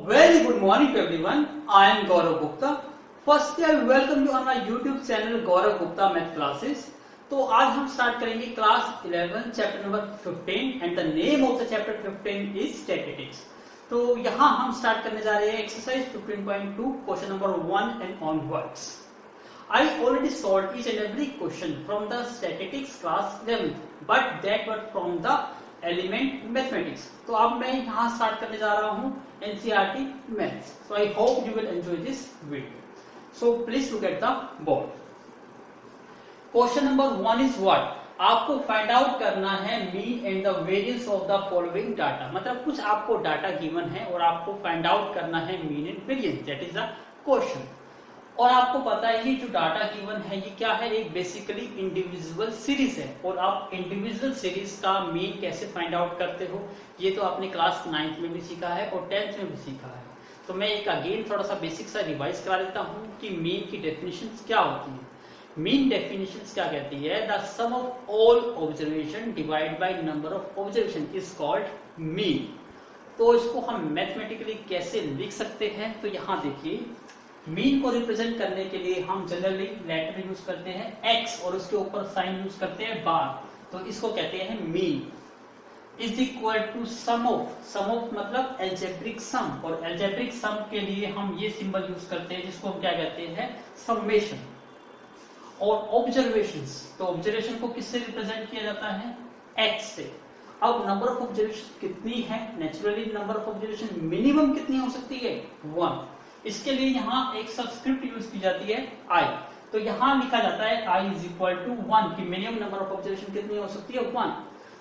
Very good morning to everyone. I am Gaurav Gupta. Firstly, I welcome you on my YouTube channel Gaurav Gupta Math Classes. तो आज हम start करेंगे class 11 chapter number 15 and the name of the chapter 15 is statistics. तो यहाँ हम start करने जा रहे हैं exercise 15.2 question number 1 and onwards. I already solved each and every question from the statistics class 11th, but that was from the element mathematics. तो अब मैं यहाँ स्टार्ट करने जा रहा हूँ NCERT Maths. So I hope you will enjoy this video. So please look at the board. Question number 1 is what? आपको find out करना है mean and the variance of the following data. मतलब कुछ आपको डाटा गिवन है और आपको find out करना है mean and variance, that is the question. और आपको पता है ये जो डाटा गिवन है ये क्या है, एक बेसिकली इंडिविजुअल सीरीज है। और आप इंडिविजुअल सीरीज का मीन कैसे फाइंड आउट करते हो ये तो आपने क्लास 9th में भी सीखा है और 10th में भी सीखा है। तो मैं एक अगेन थोड़ा सा बेसिक सा रिवाइज करा देता हूँ कि मीन की डेफिनेशंस क्या होती है। मीन डेफिनेशंस क्या कहती है, the sum of all observation divide by number of observation is called mean. तो इसको हम मैथमेटिकली कैसे लिख सकते हैं, तो यहाँ देखिए मीन को रिप्रेजेंट करने के लिए हम जनरली लेटर यूज करते हैं x और उसके ऊपर साइन यूज करते हैं बार। तो इसको कहते हैं mean is equal to sum of मतलब एल्जेब्रिक सम, और एल्जेब्रिक सम के लिए हम ये सिंबल यूज करते हैं जिसको हम क्या कहते हैं, समेशन। और ऑब्जर्वेशंस, तो ऑब्जर्वेशन को किससे रिप्रेजेंट किया जाता है, x से। अब नंबर ऑफ ऑब्जर्वेशन कितनी है, naturally number of observation minimum कितनी हो सकती है, 1। इसके लिए यहाँ एक सबस्क्रिप्ट यूज की जाती है i। तो यहाँ लिखा जाता है i इज इक्वल टू 1 की मिनिमम नंबर ऑफ ऑब्जर्वेशन कितनी हो सकती है, 1।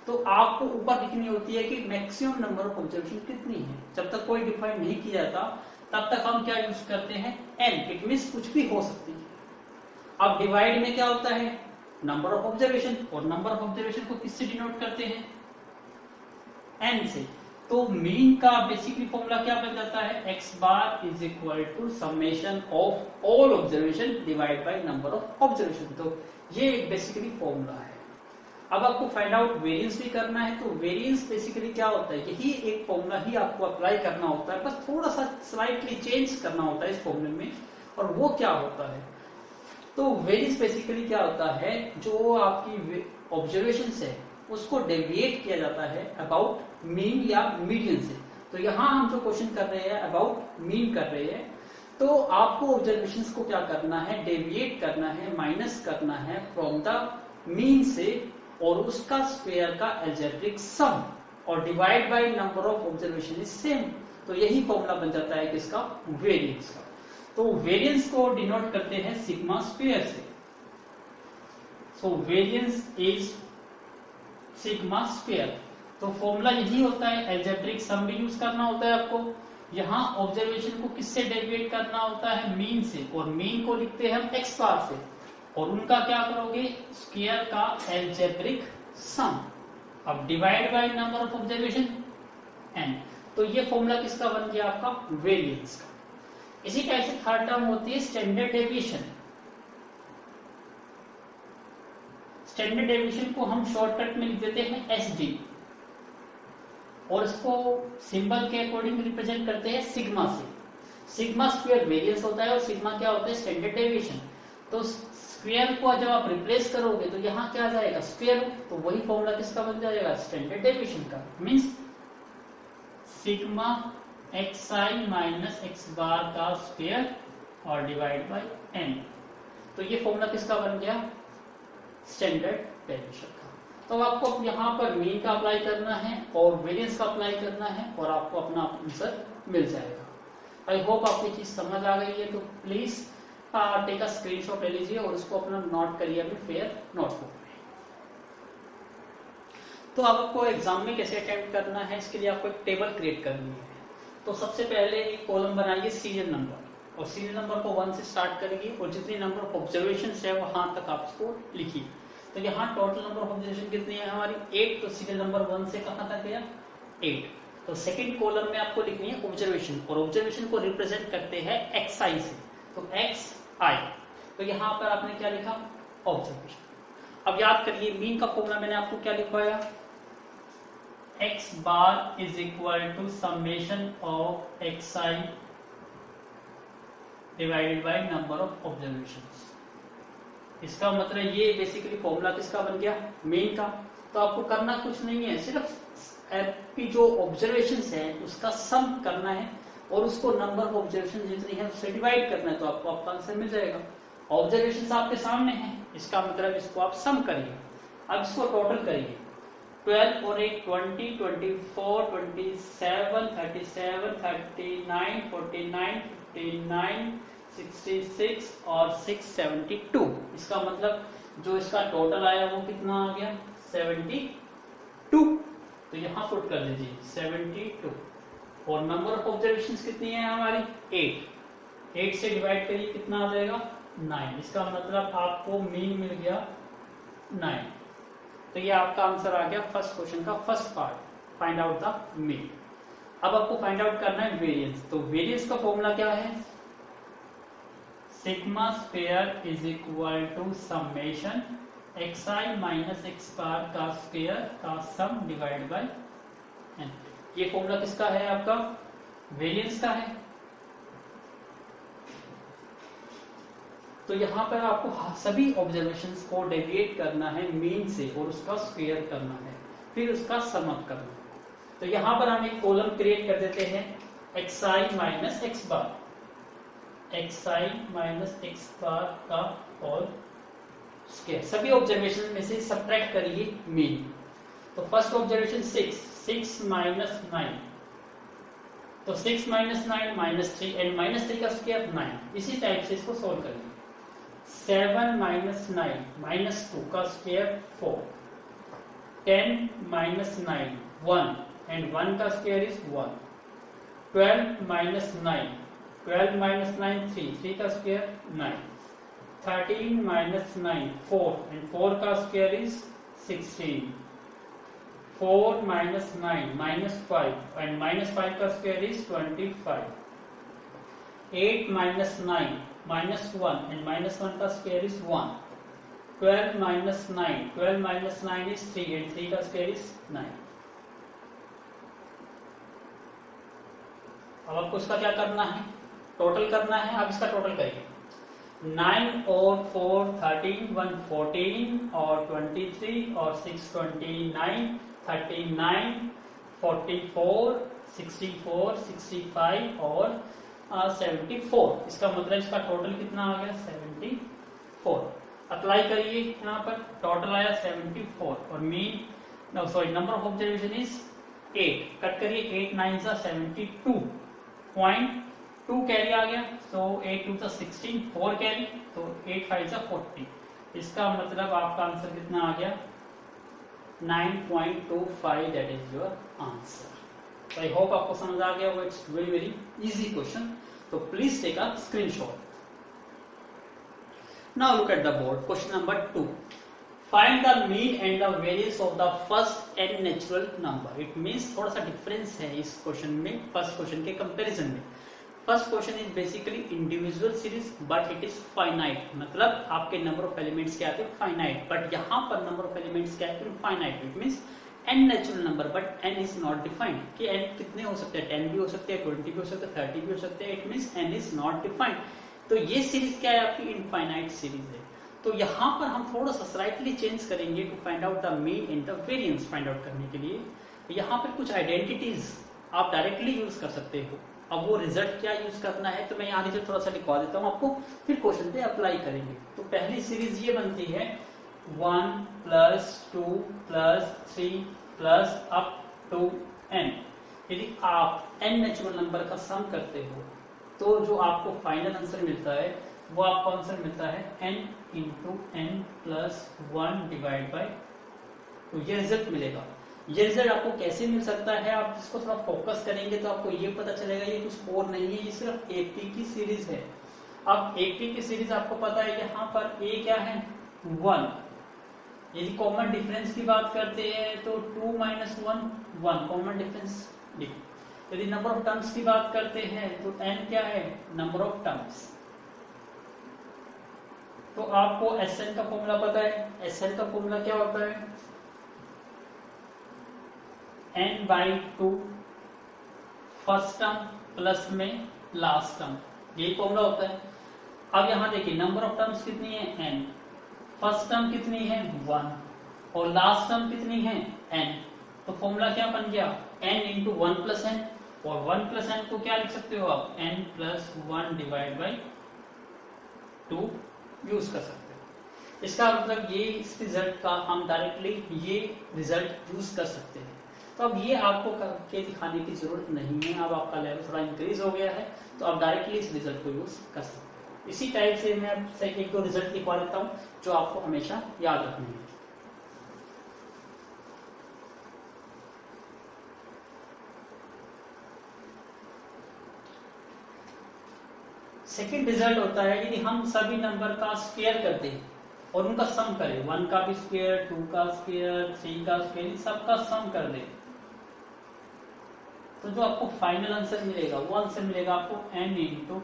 तो आपको ऊपर लिखनी होती है कि मैक्सिमम नंबर ऑफ ऑब्जर्वेशन कितनी है। जब तक कोई डिफाइन नहीं किया जाता तब तक हम क्या यूज करते हैं, n। इट मींस कुछ भी हो सकती है। अब डिवाइड में क्या होता है, नंबर ऑफ ऑब्जर्वेशन, और नंबर ऑफ ऑब्जर्वेशन को किससे डिनोट करते हैं, n से। तो मीन का बेसिकली फॉर्मूला क्या बन जाता है, x bar is equal to summation of all observation divide by number of observation. तो ये एक बेसिकली फॉर्मूला है। अब आपको फाइंड आउट वेरिएंस भी करना है, तो वेरिएंस बेसिकली क्या होता है, यही एक फॉर्मूला ही आपको अप्लाई करना होता है, बस थोड़ा सा स्लाइटली चेंज करना होता है इस फॉर्मूले में। और वो क्या होता है, तो वेरिएंस बेसिकली क्या होता है, जो आपकी ऑब्जर्वेशंस है उसको डेविएट किया जाता है अबाउट मीन या मीडियन से। तो यहाँ हम जो क्वेश्चन कर रहे हैं अबाउट मीन कर रहे हैं, तो आपको ऑब्जर्वेशंस को क्या करना है, डेविएट करना है, माइनस करना है फ्रॉम द मीन से, और उसका स्क्वायर का अलजेब्रिक सम, और divide by number of observation is same. तो यही फॉर्मूला बन जाता है किसका, वेरिएंस का। तो वेरिएंस को डिनोट करते हैं सिग्मा स्क्वायर से। सो वेरिएंस इज सिग्मा स्क्वायर। तो फॉर्मूला यही होता है, अलजेब्रिक सम भी यूज करना होता है आपको। यहाँ ऑब्जर्वेशन को किससे डेविएट करना होता है, मीन से, और मीन को लिखते हैं हम x बार से, और उनका क्या करोगे, स्क्वायर का अलजेब्रिक सम। अब divide by number of observation n। तो ये फॉर्मूला किसका बन गया, आपका वेरिएंस का। इसी टाइप से थर्ड टर्म होती है स्टैंडर्ड डेविएशन। स्टैंडर्ड डेविएशन को हम शॉर्टकट में लिख देते हैं SD, और इसको सिंबल के अकॉर्डिंग रिप्रेजेंट करते हैं सिग्मा से। सिग्मा स्क्वायर वेरिएंस होता है और सिग्मा क्या होता है, स्टैंडर्ड डेविएशन। तो स्क्वायर को जब आप रिप्लेस करोगे तो यहाँ क्या आ जाएगा, स्क्वायर रूट। तो वही फॉर्मूला किसका बन जाएगा, स्टैंडर्ड डेविएशन का। Means sigma xi minus x bar का स्क्वायर और डिवाइड बाय n। तो ये फॉर्मूला किसका बन गया, स्टैंडर्ड डेविएशन का। तो आपको यहाँ पर मीन का अप्लाई करना है और वेरिएंस का अप्लाई करना है, और आपको अपना आंसर मिल जाएगा। आई होप आपको ये चीज समझ आ गई है। तो प्लीज टेक अ स्क्रीनशॉट ले लीजिए और उसको अपना नोट करिए अपने फेयर नोटबुक में। तो आपको एग्जाम में कैसे अटेम्प्ट करना है, इसके लिए आपको एक टेबल क्रिएट करनी है। तो सबसे पहले एक कॉलम बनाइए सीरियल नंबर, और सीरियल नंबर को 1 से स्टार्ट करिए, और जितनी नंबर ऑफ ऑब्जर्वेशन है वहां तक आप इसको लिखिए। तो यहाँ टोटल नंबर ऑफ ऑब्जर्वेशन कितनी है हमारी, 8। तो सीरियल नंबर 1 से कहां तक गया, 8। तो सेकंड कॉलम में आपको लिखनी है ऑब्जर्वेशन, और ऑब्जर्वेशन को रिप्रेजेंट करते हैं xi से। तो xi, तो यहाँ पर आपने क्या लिखा, ऑब्जर्वेशन। अब याद करिए मीन का फॉर्मूला मैंने आपको क्या लिखवाया, x bar is equal to summation of x i divided by number of observations. इसका मतलब ये बेसिकली फॉर्मूला किसका बन गया, मीन का। तो आपको करना कुछ नहीं है, सिर्फ आपकी जो ऑब्जर्वेशंस है उसका सम करना है और उसको नंबर ऑफ ऑब्जर्वेशन जितनी है उससे डिवाइड करना है, तो आपको आपका आंसर मिल जाएगा। ऑब्जर्वेशंस आपके सामने हैं, इसका मतलब इसको आप सम करिए। अब इसको टोटल करिए, 12 और 8 20, 24, 27, 37, 39, 49, 59, 66 और 672। इसका मतलब जो इसका टोटल आया वो कितना आ गया, 72। तो यहां पुट कर दीजिए 72। और नंबर ऑफ ऑब्जर्वेशंस कितनी है हमारी, 8। 8 से डिवाइड करिए, कितना आ जाएगा, 9। इसका मतलब आपको मीन मिल गया 9। तो ये आपका आंसर आ गया फर्स्ट क्वेश्चन का first part, find out the mean. अब आपको फाइंड आउट करना है वेरिएंस। तो वेरिएंस का फॉर्मूला क्या है, sigma square is equal to summation x i minus x bar का स्क्वायर का सम डिवाइड बाय एन। ये फॉर्मूला किसका है, आपका वेरिएंस का है। तो यहां पर आपको सभी ऑब्जर्वेशंस को डेविएट करना है मीन से और उसका स्क्वायर करना है, फिर उसका सम अप करना है। तो यहां पर हम एक कॉलम क्रिएट कर देते हैं, x i minus x bar, x i minus x bar का होल स्क्वायर। सभी ऑब्जर्वेशन में से सब्ट्रैक्ट करिए मीन। तो फर्स्ट ऑब्जर्वेशन 6 माइनस 9, तो 6 माइनस 9 माइनस 3 एंड माइनस 3 का स्क्वायर 9। इसी टाइप से इसको सोल्व करिए। 7 माइनस 9 माइनस 2 का स्क्वायर 4, 10 माइनस 9 1 एंड 1 का स्क्वायर इज 1, 12 माइनस 9, 12 माइनस 9 3 का स्क्वायर 9, 13 माइनस 9 4 एंड 4 का square is 16, 4 minus 9 minus 5 and minus 5 का square is 25, 8 minus 9 minus 1 and minus 1 का square is 1, 12 minus 9, 12 minus 9 is 3 and 3 का square is 9। अब आपको इसका क्या करना है, टोटल करना है। अब इसका टोटल करिए, 9 और 4 13, 1 14 और 23 और 6 29, 39, 44, 64, 65 और 74। इसका मतलब इसका टोटल कितना आ गया, 74। अप्लाई करिए, यहाँ पर टोटल आया 74 और mean sorry number of observation is 8। Cut करिए, 8 9 जा 72.2 कैरी आ गया। सो 8 2 16, 4 कैरी, तो 8 5 जा 40। इसका मतलब आपका आंसर कितना आ गया, 9.25। That is your answer. I hope आपको समझ आ गया। वो it's very very easy question, तो please take a screenshot. Now look at the board. Question number 2, find the mean and the variance of the first n natural number. It means थोड़ा सा difference है इस question में first question के comparison में। First question is basically individual series but it is finite, मतलब आपके number of elements क्या आते हैं, फाइनाइट। बट यहाँ पर नंबर ऑफ एलिमेंट्स क्या है, infinite. It means n natural number but n is not defined, कि n कितने हो सकते हैं, 10 भी हो सकते हैं, 20 भी हो सकते हैं, 30 भी हो सकते हैं। It means n is not defined. तो ये सीरीज क्या है, आपकी इनफाइनाइट सीरीज है। तो यहाँ पर हम थोड़ा सा स्लाइटली चेंज करेंगे to find out the mean and the variance find out करने के लिए। यहाँ पर कुछ आइडेंटिटीज आप डायरेक्टली यूज कर सकते हो। अब वो रिजल्ट क्या यूज करना है, तो मैं यहाँ नीचे थोड़ा सा लिखवा देता हूँ आपको, फिर क्वेश्चन पे अप्लाई करेंगे। तो पहली सीरीज ये बनती है 1 plus 2 plus 3 plus up to n। यदि आप n नेचुरल नंबर का सम करते हो तो जो आपको फाइनल आंसर मिलता है वो आपको आंसर मिलता है n into n plus 1 divide by 2। ये रिजल्ट मिलेगा। ये रिजल्ट आपको कैसे मिल सकता है, आप इसको थोड़ा फोकस करेंगे तो आपको ये पता चलेगा ये कुछ और नहीं है, ये सिर्फ AP की सीरीज है। अब AP की सीरीज आपको पता है, यहाँ पर A क्या है, 1। यदि कॉमन डिफरेंस की बात करते हैं तो 2 माइनस 1 1 कॉमन डिफरेंस। यदि नंबर ऑफ टर्म्स की बात करते हैं तो n क्या है, नंबर ऑफ टर्म्स। तो आपको Sn का फॉर्मूला पता है। Sn का फॉर्मूला क्या होता है, n/2 फर्स्ट टर्म प्लस में लास्ट टर्म, यही फॉर्मूला होता है। अब यहाँ देखिए नंबर ऑफ टर्म्स कितनी है n, फर्स्ट टर्म कितनी है 1 और लास्ट टर्म कितनी है n, तो फॉर्मूला क्या बन गया n इंटू 1 प्लस n, और 1 प्लस n को क्या लिख सकते हो आप n plus 1 divide by 2 use कर सकते हो। इसका मतलब ये इस रिजल्ट का हम डायरेक्टली ये रिजल्ट यूज कर सकते हैं। तो अब ये आपको करके दिखाने की जरूरत नहीं है, अब आपका लेवल थोड़ा इंक्रीज हो गया है तो आप डायरेक्टली इस रिजल्ट को यूज कर सकते हो। इसी टाइप से मैं आपसे एक दो रिजल्ट लिखवा देता हूँ जो आपको हमेशा याद रखने हैं। सेकेंड रिजल्ट होता है यदि हम सभी नंबर का स्क्वायर करते हैं और उनका सम करें, 1 का भी स्क्वायर, 2 का स्क्वायर, 3 का स्क्वायर, सबका सम कर दें, तो जो आपको फाइनल आंसर मिलेगा वो आंसर मिलेगा आपको n into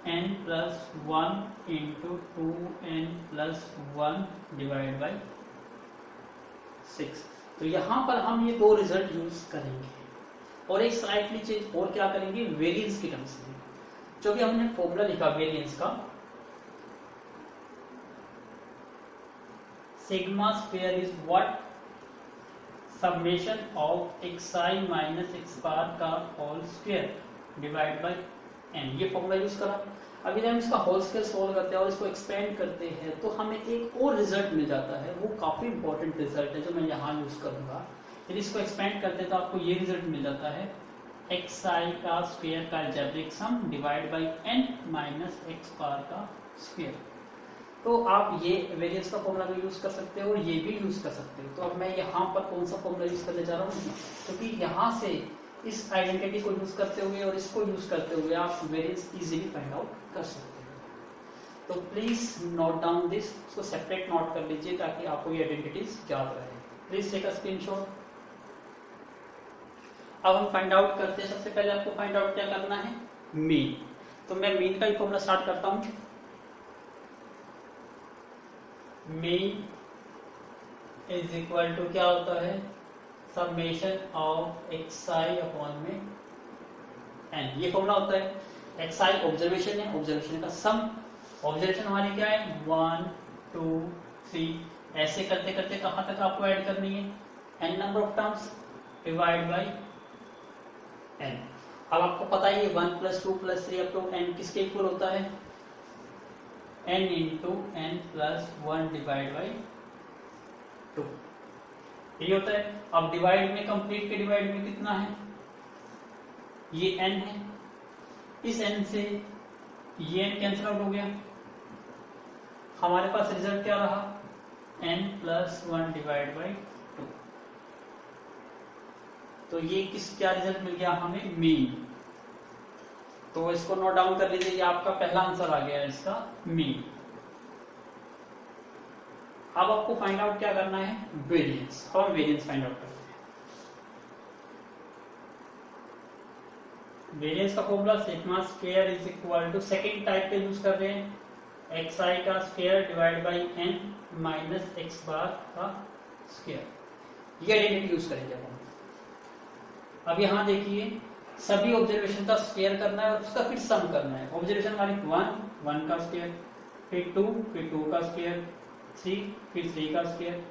n plus 1 into 2n plus 1 divide by 6। तो यहाँ पर हम ये दो रिजल्ट यूज करेंगे और एक स्लाइटली चेंज और क्या करेंगे वेरिएंस की टर्म्स में, जो भी हमने फॉर्मूला लिखा वेरिएंस का, sigma square is what summation of xi minus x bar का whole square divide by n, ये फॉर्मूला यूज करा। अभी जब हम इसका होल स्क्वायर सोल्व करते हैं और इसको एक्सपेंड करते हैं तो हमें एक और रिजल्ट मिल जाता है, वो काफी इंपॉर्टेंट रिजल्ट है जो मैं यहाँ यूज करूंगा। यदि इसको एक्सपेंड करते हैं तो आपको ये रिजल्ट मिल जाता है xi का स्क्वायर का algebraic sum divide by n minus x bar का स्क्वायर। तो आप ये वेरिएंस का फॉर्मूला भी यूज कर सकते हो और ये भी यूज कर सकते हो। तो अब मैं यहाँ पर कौन सा फॉर्मूला यूज करने जा रहा हूँ, क्योंकि यहाँ से इस आइडेंटिटी को यूज करते हुए और इसको यूज करते हुए आप वेरिएंस इजीली फाइंड आउट कर सकते हो। तो प्लीज नोट डाउन दिस, इसको सेपरेट नोट कर लीजिए ताकि आपको ये आइडेंटिटीज याद रहे। Please take a screenshot. अब हम फाइंड आउट करते हैं। सबसे पहले आपको फाइंड आउट क्या करना है, मीन। तो मैं मीन का ही फॉर्मूला स्टार्ट करता हूं। मीन इज इक्वल टू क्या होता है, समेशन ऑफ xi अपॉन में n, ये फॉर्मूला होता है। xi ऑब्जर्वेशन है, ऑब्जर्वेशन का सम, ऑब्जर्वेशन हमारी क्या है 1 2 3, ऐसे करते करते कहां तक आपको ऐड करनी है n number of terms divide by n। अब आपको पता ही है 1 plus 2 plus 3 up to n किसके इक्वल होता है, n into n plus 1 divide by 2, यही होता है। अब डिवाइड में कंप्लीट के डिवाइड में कितना है, ये n है, इस n से ये n कैंसिल आउट हो गया, हमारे पास रिजल्ट क्या रहा n प्लस 1 डिवाइड बाई 2। तो ये क्या रिजल्ट मिल गया हमें, मीन। तो इसको नोट डाउन कर लीजिए, ये आपका पहला आंसर आ गया इसका मीन। अब आपको फाइंड आउट क्या करना है, वेरिएंस। अब हम वेरिएंस फाइंड आउट करते हैं। वेरिएंस का formula sigma square is equal to, second type पे यूज कर रहे हैं, xi का square divide by n minus x bar का स्क्वायर। ये आइडेंटिटी यूज करेंगे हम। अब यहाँ देखिए सभी ऑब्जर्वेशन का स्क्वायर करना है और उसका फिर सम करना है। ऑब्जर्वेशन हमारी 1 का स्क्वायर, फिर 2, फिर 2 का स्क्वायर, 3, फिर 3 का square,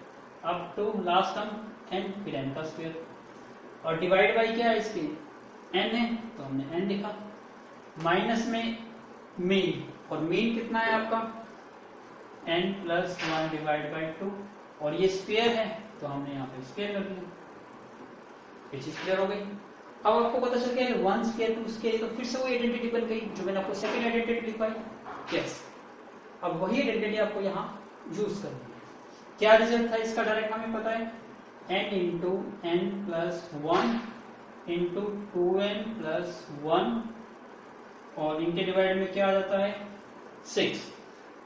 up to last term n, फिर n का स्क्वायर। और डिवाइड बाई क्या है इसकी, n है तो हमने n लिखा, माइनस में मीन, और मीन कितना है आपका n प्लस 1 डिवाइड बाई 2, और ये स्क्वायर है तो हमने यहाँ पे स्क्वायर कर दिया, ये चीज क्लियर हो गई। अब आपको पता चल गया 1 स्क्वायर 2 स्क्वायर, तो फिर से वो आइडेंटिटी बन गई जो मैंने आपको सेकंड आइडेंटिटी लिखवाई। यस, अब वही आइडेंटिटी आपको यहाँ यूज करनी है। क्या रिजल्ट था इसका, डायरेक्ट हमें पता है n into n plus 1 into 2n plus 1, और इनके डिवाइड में क्या आ जाता है 6,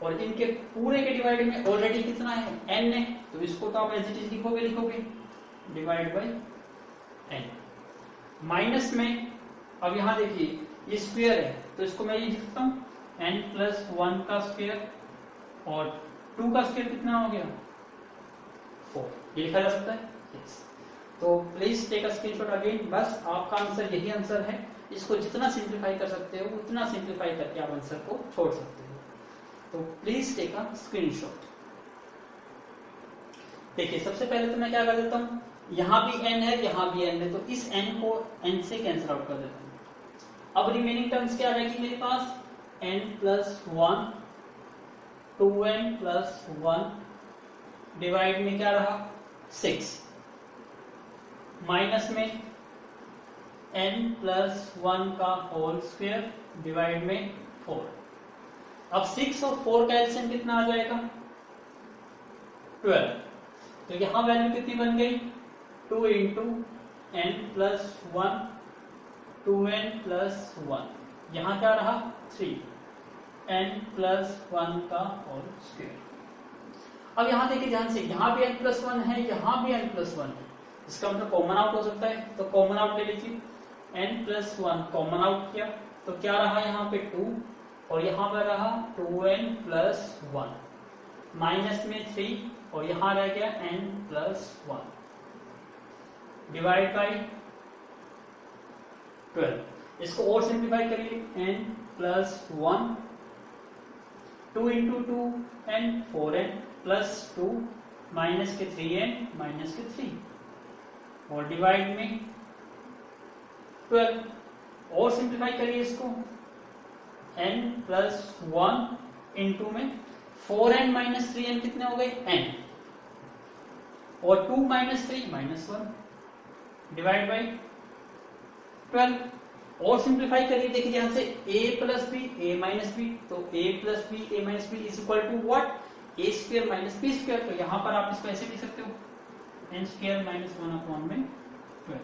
और इनके पूरे के डिवाइड में ऑलरेडी कितना है n है, तो इसको तो आप एज इट इज लिखोगे डिवाइड बाई n। माइनस में अब यहाँ देखिए ये स्क्वायर है तो इसको मैं ये लिखता हूँ n प्लस 1 का स्क्वायर, और 2 का स्क्वायर कितना हो गया 4, ये लिखा जा सकता है। यस, तो please take a screenshot again. बस आपका आंसर यही आंसर है, इसको जितना सिंप्लीफाई कर सकते हो उतना सिंप्लीफाई करके आप आंसर को छोड़ सकते हो। तो प्लीज टेक अ स्क्रीनशॉट। देखिए सबसे पहले तो मैं क्या कर देता हूँ, यहाँ भी n है यहाँ भी n है, तो इस n को n से कैंसिल आउट कर देता हूँ। अब रिमेनिंग टर्म्स क्या रहेगी मेरे पास, n plus 1, 2n plus 1 divide में क्या रहा 6, माइनस में n प्लस 1 का होल स्क्वायर डिवाइड में 4। अब 6 और 4 का एलसीएम कितना आ जाएगा 12। तो यहां वैल्यू कितनी बन गई 2 into n plus 1, 2n plus 1, यहां क्या रहा 3 n प्लस 1 का होल स्क्वायर। अब यहां देखिए ध्यान से, यहां भी n प्लस 1 है यहाँ भी n प्लस 1 है, इसका मतलब कॉमन आउट हो सकता है, तो कॉमन आउट ले लीजिए। n प्लस 1 कॉमन आउट किया तो क्या रहा यहाँ पे 2 और यहाँ पर रहा 2n प्लस 1, माइनस में 3 और यहाँ रह गया n प्लस 1 डिवाइड बाई 12। इसको और सिंप्लीफाई करिए, n plus 1, 2 into 2n 4n plus 2 minus के 3n माइनस के 3 और डिवाइड में 12 और सिंप्लीफाई करिए इसको, n प्लस 1 इंटू में 4n माइनस 3n कितने हो गए n और 2 माइनस 3 माइनस 1 डिवाइड बाई 12 और सिंप्लीफाई करिए। देखिए यहां से a plus B a minus B, तो a plus B a minus B is equal to what a square minus b square. तो यहां पर आप इसको ऐसे लिख सकते हो n स्क्वायर माइनस 1 अपॉन में 12।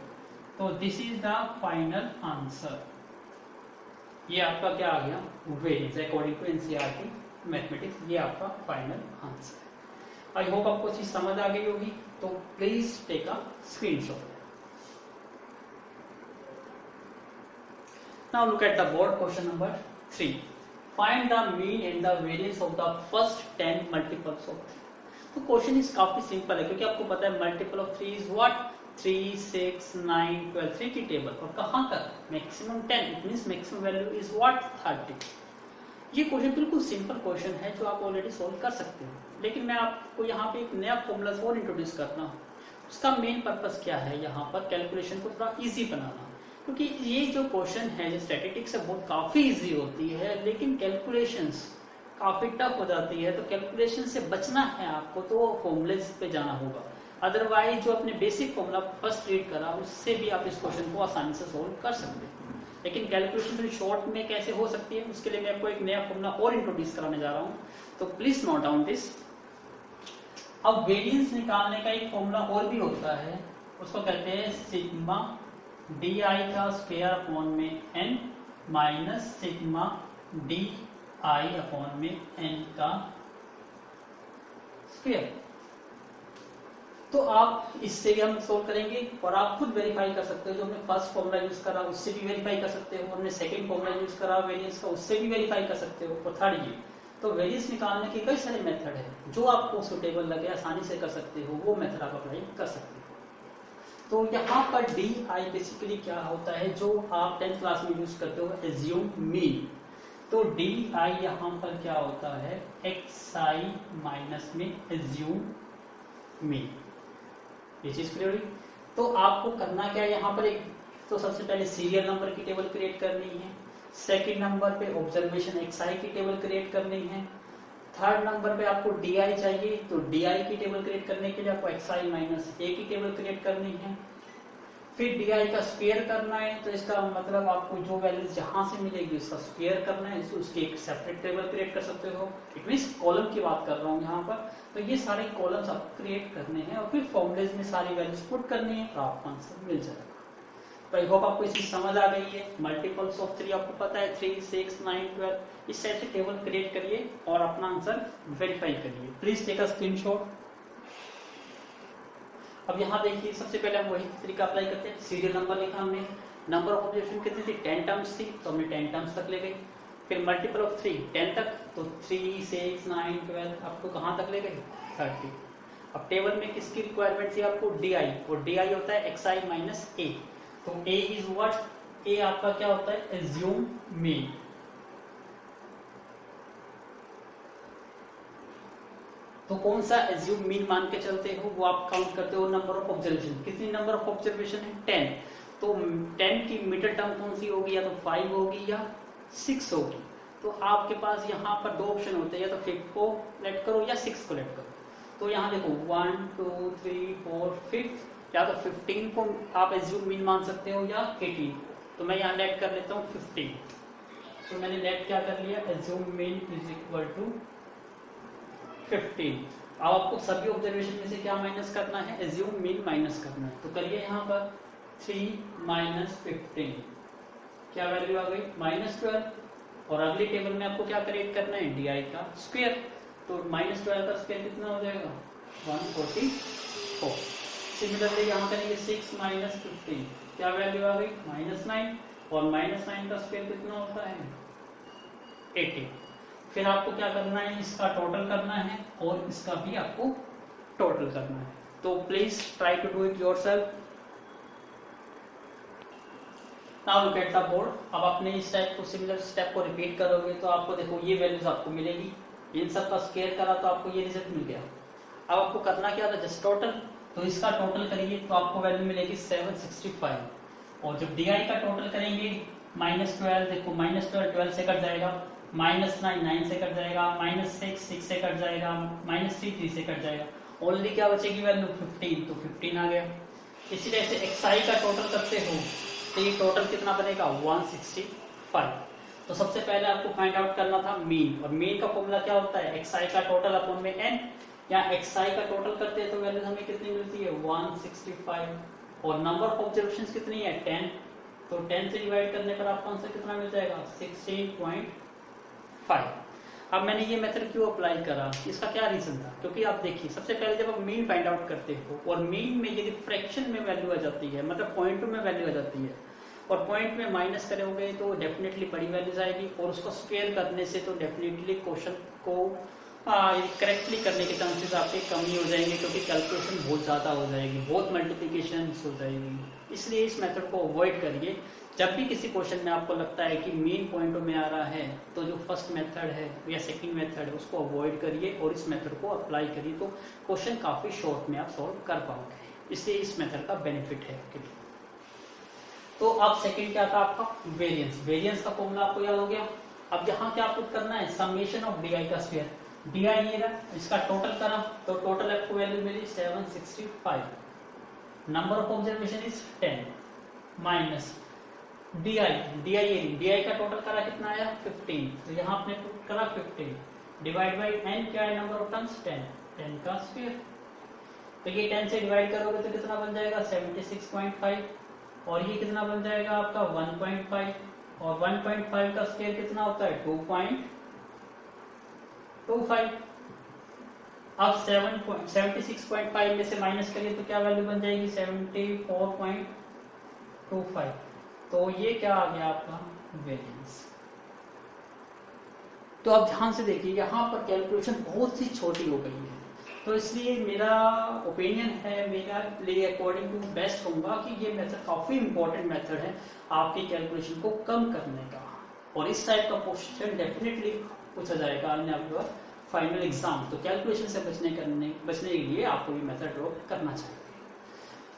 तो this is the final answer. ये आपका क्या आ गया variance according to NCERT mathematics, ये आपका फाइनल आंसर है। आई होप आपको चीज समझ आ गई होगी, तो please take a screenshot. Now look at the board question number 3. Find the mean and the variance of the first 10 multiples of 3. तो क्वेश्चन इस काफी सिंपल है, क्योंकि आपको पता है मल्टीपल ऑफ 3 इज व्हाट 3, 6, 9, 12, 3 की टेबल और कहां तक maximum 10, it means maximum value is what 30। ये क्वेश्चन बिल्कुल सिंपल क्वेश्चन है जो आप ऑलरेडी सोल्व कर सकते हो, लेकिन मैं आपको यहाँ पे एक नया फॉर्मूला और इंट्रोड्यूस करना हूँ। उसका मेन पर्पस क्या है, यहाँ पर कैलकुलेशन को थोड़ा इजी बनाना, क्योंकि ये जो क्वेश्चन है जो स्टैटिस्टिक्स से बहुत काफी इजी होती है, लेकिन कैलकुलेशंस काफी टफ हो जाती है। तो कैलकुलेशन से बचना है आपको तो फॉर्मूलेस पे जाना होगा, अदरवाइज जो अपने बेसिक फॉर्मूला फर्स्ट रीड करा उससे भी आप इस क्वेश्चन को आसानी से सोल्व कर सकते हो। लेकिन कैलकुलेशन थोड़ी शॉर्ट में कैसे हो सकती है, उसके लिए मैं आपको एक नया फॉर्मूला और इंट्रोड्यूस कराने जा रहा हूँ, तो प्लीज नोट डाउन दिस। अब वेरिएंस निकालने का एक फॉर्मूला और भी होता है, उसको कहते हैं सिग्मा डी आई का स्क्वायर अपॉन में n minus sigma D I upon में n का स्क्वायर। तो आप इससे भी हम सोल्व करेंगे और आप खुद वेरीफाई कर सकते हो, जो हमने फर्स्ट फॉर्मूला यूज करा उससे भी वेरीफाई कर सकते हो, हमने सेकंड फॉर्मूला यूज करा वेरिएंस का उससे भी वेरीफाई कर सकते हो, और थर्ड ये। तो वेरिएंस निकालने के कई सारे मेथड है, जो आपको सुटेबल लगे आसानी से कर सकते हो, वो मेथड आप अप्लाई कर सकते हो। तो यहाँ पर डी आई बेसिकली क्या होता है, जो आप 10th क्लास में यूज करते हो एज्यूम मीन। तो डी आई यहाँ पर क्या होता है एक्स आई माइनस में एज्यूम मीन। ये चीज क्लियर हुई। तो आपको करना क्या है यहाँ पर, एक तो सबसे पहले सीरियल नंबर की टेबल क्रिएट करनी है, सेकंड नंबर पे ऑब्जर्वेशन एक्स आई की टेबल क्रिएट करनी है, थर्ड नंबर पे आपको डी आई चाहिए, तो डी आई की टेबल क्रिएट करने के लिए आपको एक्स आई माइनस ए की टेबल क्रिएट करनी है, फिर डी आई का स्क्वायर करना है, तो इसका मतलब आपको जो वैल्यू जहां से मिलेगी उसका स्क्वायर करना है, उसकी एक सेपरेट टेबल क्रिएट कर सकते हो। इट मींस कॉलम की बात कर रहा हूँ यहाँ पर। तो ये सारे कॉलम्स आप क्रिएट करने हैं और फिर फॉर्मूलेज में सारी वैल्यूज पुट करनी है, तो आपको आंसर मिल जाएगा। तो आई होप आपको इस चीज समझ आ गई है। मल्टीपल्स ऑफ 3 आपको पता है 3, 6, 9, 12, इस टाइप से टेबल क्रिएट करिए और अपना आंसर वेरीफाई करिए। Please take a screenshot. अब यहाँ देखिए सबसे पहले हम वही तरीका अप्लाई करते हैं। सीरियल नंबर लिखा हमने, नंबर ऑफ ऑब्जर्वेशन कितनी थी 10 टर्म्स थी, तो हमने 10 टर्म्स तक ले गए। फिर मल्टीपल ऑफ 3 10 तक, तो 3, 6, 9, 12 आपको कहाँ तक ले गए 30। अब टेबल में किसकी रिक्वायरमेंट थी आपको, डी आई, और डी आई होता है एक्स आई माइनस ए। तो ए इज व्हाट, ए आपका क्या होता है, एज्यूम मीन। तो कौन सा एज्यूम मीन मान के चलते हो, वो आप काउंट करते हो नंबर ऑफ ऑब्जर्वेशन। कितनी नंबर ऑफ ऑब्जर्वेशन है, 10। तो 10 की मिडिल टर्म कौन सी होगी, या तो 5 होगी या 6 होगी। तो आपके पास यहाँ पर 2 ऑप्शन होते हैं, या तो 5 को लेट करो या 6 को लेट करो। तो यहाँ देखो 1 2 3 4 5, या तो 15 को आप एज्यूम मीन मान सकते हो या 18 को। तो मैं यहाँ लेट कर लेता हूँ 15। तो मैंने लेट क्या कर लिया, assume mean is equal to 15। अब आपको सभी ऑब्जर्वेशन में से क्या माइनस करना है, एज्यूम मीन माइनस करना है। तो करिए यहाँ पर 3 माइनस 15, क्या वैल्यू आ गई, -12। और अगली टेबल में आपको क्या क्रिएट करना है, डी आई का स्क्वायर। तो -12 का स्क्वायर कितना हो जाएगा, 144। सिमिलरली यहाँ करेंगे 6 माइनस 15, क्या वैल्यू आ गई, -9। और -9 का स्क्वायर कितना होता है, 80। फिर आपको क्या करना है, इसका टोटल करना है और इसका भी आपको टोटल करना है। तो please try to do it yourself. Now look at the board. अब अपने इस टाइप को सिमिलर स्टेप को रिपीट करोगे तो आपको देखो ये वैल्यूज आपको मिलेगी। इन सब का स्क्वायर करा तो आपको ये रिजल्ट मिल गया। अब आपको करना क्या था, जस्ट टोटल। तो इसका टोटल करिए तो आपको वैल्यू मिलेगी 765। और जब डी आई का टोटल करेंगे -12, देखो -12 12 से कट जाएगा, -9 9 से कट जाएगा, -6 6 से कट जाएगा, -3 3 से कट जाएगा। ओनली क्या बचेगी वैल्यू, 15। तो 15 आ गया। इसी तरह से एक्सआई का टोटल करते हो तो ये टोटल कितना बनेगा, 165। तो सबसे पहले आपको फाइंड आउट करना था मीन, और मीन का फॉर्मूला क्या होता है, एक्सआई का टोटल अपॉन में एन। या एक्सआई का टोटल करते हैं तो वैल्यू हमें कितनी मिलती है, 165। और नंबर ऑफ ऑब्जर्वेशंस कितनी है, 10। तो 10 से डिवाइड करने पर आपको आंसर कितना मिल जाएगा, 16.5। अब मैंने ये मेथड क्यों अप्लाई करा, इसका क्या रीजन था, क्योंकि आप देखिए सबसे पहले जब आप मीन फाइंड आउट करते हो और मीन में यदि फ्रैक्शन में वैल्यू आ जाती है, मतलब पॉइंट में वैल्यू आ जाती है, और पॉइंट में माइनस करोगे तो डेफिनेटली बड़ी वैल्यूज आएगी, और उसको स्क्वायर करने से तो डेफिनेटली क्वेश्चन को करेक्टली करने के चांसेस आपके कम ही हो जाएंगे, क्योंकि कैलकुलेशन बहुत ज़्यादा हो जाएगी, बहुत मल्टीप्लिकेशन हो जाएगी। इसलिए इस मेथड को अवॉइड करिए। जब भी किसी क्वेश्चन में आपको लगता है कि मेन पॉइंटों में आ रहा है तो जो फर्स्ट मेथड है या सेकंड मेथड है उसको अवॉइड करिए और इस मेथड को अप्लाई करिए, तो क्वेश्चन काफ़ी शॉर्ट में आप सॉल्व कर पाओगे। इसलिए इस मेथड का बेनिफिट है आपके लिए। तो अब सेकंड क्या था आपका, वेरिएंस। वेरिएंस का फॉर्मूला आपको याद हो गया। अब यहाँ क्या आपको करना है, समेशन ऑफ डी आई का स्क्वायर। डी आई ये रहा, इसका टोटल करा तो टोटल आपको वैल्यू मिली 765। Number of observation is 10 minus D I का टोटल करा कितना आया, 15। तो यहाँ आपने पुट करा 15 डिवाइड बाई एन, क्या है नंबर ऑफ टर्म्स, 10 का स्क्वायर। तो ये 10 से डिवाइड करोगे तो कितना बन जाएगा, 76.5। और ये कितना बन जाएगा आपका 1.5, और 1.5 का स्क्वायर कितना होता है, 2.25। अब 76.5 में से माइनस करिए तो क्या वैल्यू बन जाएगी, 74.25। तो ये क्या आ गया आपका वेरिएंस। तो अब ध्यान से देखिए, यहाँ पर कैलकुलेशन बहुत ही छोटी हो गई है, तो इसलिए मेरा ओपिनियन है, मेरा लिए अकॉर्डिंग टू बेस्ट होगा कि ये मेथड काफ़ी इंपॉर्टेंट मेथड है आपकी कैलकुलेशन को कम करने का। और इस टाइप का क्वेश्चन डेफिनेटली पूछा जाएगा इन आपका फाइनल एग्जाम। तो कैलकुलेशन से बचने के लिए आपको ये मेथड ड्रॉप करना चाहिए।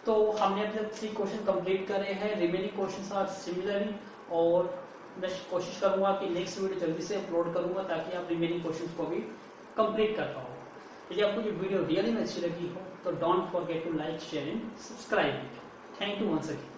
तो हमने अब तक 3 क्वेश्चन कंप्लीट करे हैं, रिमेनिंग क्वेश्चंस आर सिमिलरली, और मैं कोशिश करूंगा कि नेक्स्ट वीडियो जल्दी से अपलोड करूंगा ताकि आप रिमेनिंग क्वेश्चंस को भी कंप्लीट कर पाओ। यदि आपको ये वीडियो रियली में अच्छी लगी हो तो don't forget to like, share and subscribe. Thank you once again.